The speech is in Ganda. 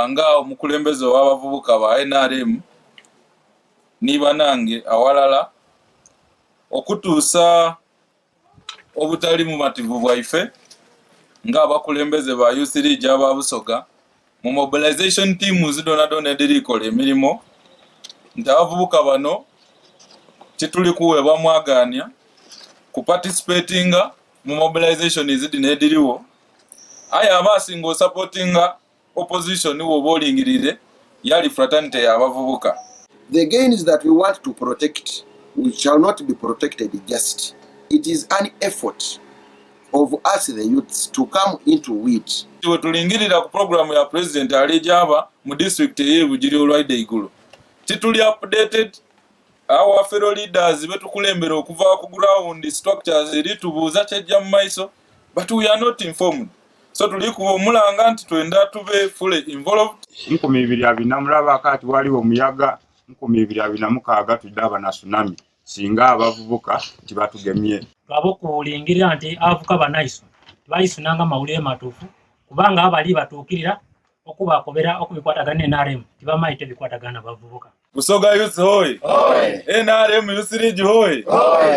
Nga omukulembeze w'abavubuka ba NRM niba nange awalala okutuusa obutali mumativu bwaife nga abakulembeze ba Youth League aba Busoga mu mobilization teams donadona edirikola emirimu nti abavubuka bano kituli kuwebwa mwaganya ku participatinga mu mobilization izidi nediriwo aya abasinga supportinga opposition wo bolingirire yali fraternity ya abavubuka. The gains that we want to protect, we shall not be protected just. It is an effort of us the youths to come into it. We tulingirira ku program ya president alijaba mu district ye Bugiri olwaide igulu. Tituli updated our fellow leaders betukulembera okuva ku ground structures eritubuza kyejja mu maiso, but we are not informed. So tulikuwa omulanga nti twenda tube fully involved. 2024 mulaba kati waliwo muyaga 2026 tudaba na tsunami singa abavubuka tibatugemye abo kulingirira nti avuka banaiso bayisunanga mawulire matufu kubanga abali batukirira okubakobera okubikwatagana NRM tibamayite bikwatagana bavubuka. Busoga Youth hoy NRM Youth League hoy